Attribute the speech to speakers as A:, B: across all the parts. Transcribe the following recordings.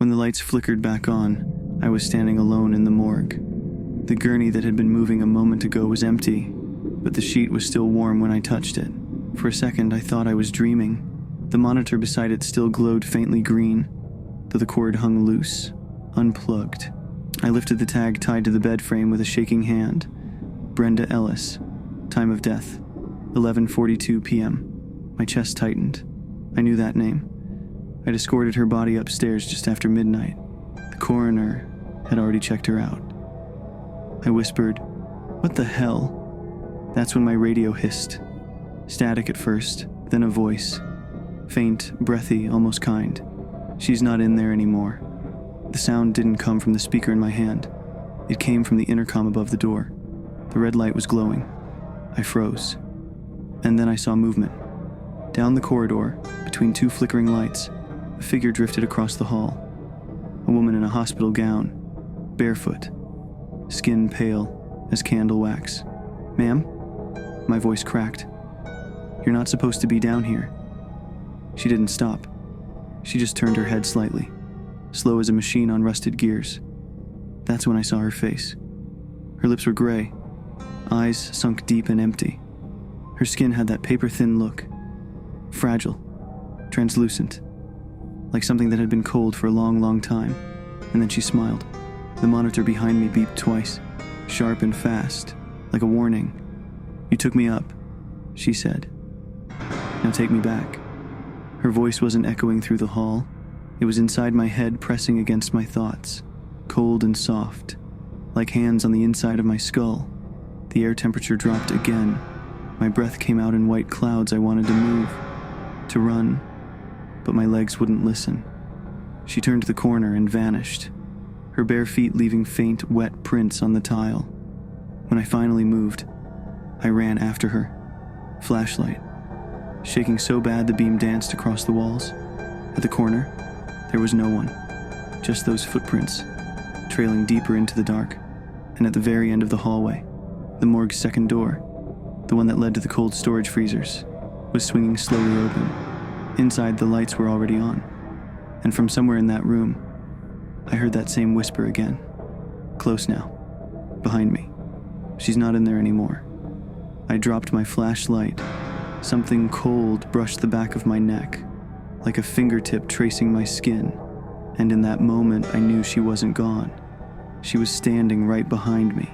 A: When the lights flickered back on, I was standing alone in the morgue. The gurney that had been moving a moment ago was empty, but the sheet was still warm when I touched it. For a second, I thought I was dreaming. The monitor beside it still glowed faintly green, though the cord hung loose, unplugged. I lifted the tag tied to the bed frame with a shaking hand. Brenda Ellis. Time of death, 11:42 p.m. My chest tightened. I knew that name. I'd escorted her body upstairs just after midnight. The coroner had already checked her out. I whispered, "What the hell?" That's when my radio hissed. Static at first, then a voice. Faint, breathy, almost kind. "She's not in there anymore." The sound didn't come from the speaker in my hand. It came from the intercom above the door. The red light was glowing. I froze. And then I saw movement. Down the corridor, between two flickering lights, a figure drifted across the hall. A woman in a hospital gown, barefoot, skin pale as candle wax. "Ma'am?" My voice cracked. "You're not supposed to be down here." She didn't stop. She just turned her head slightly, slow as a machine on rusted gears. That's when I saw her face. Her lips were gray, eyes sunk deep and empty. Her skin had that paper-thin look, fragile, translucent, like something that had been cold for a long, long time. And then she smiled. The monitor behind me beeped twice, sharp and fast, like a warning. "You took me up," she said. "Now take me back." Her voice wasn't echoing through the hall. It was inside my head, pressing against my thoughts, cold and soft, like hands on the inside of my skull. The air temperature dropped again. My breath came out in white clouds. I wanted to move, to run, but my legs wouldn't listen. She turned the corner and vanished, her bare feet leaving faint, wet prints on the tile. When I finally moved, I ran after her, flashlight, shaking so bad the beam danced across the walls. At the corner, there was no one, just those footprints, trailing deeper into the dark. And at the very end of the hallway, the morgue's second door, the one that led to the cold storage freezers, was swinging slowly open. Inside, the lights were already on. And from somewhere in that room, I heard that same whisper again. Close now. Behind me. She's not in there anymore. I dropped my flashlight. Something cold brushed the back of my neck, like a fingertip tracing my skin. And in that moment, I knew she wasn't gone. She was standing right behind me.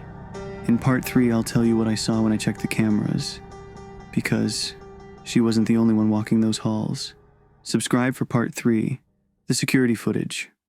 A: In part 3, I'll tell you what I saw when I checked the cameras, because she wasn't the only one walking those halls. Subscribe for part 3, the security footage.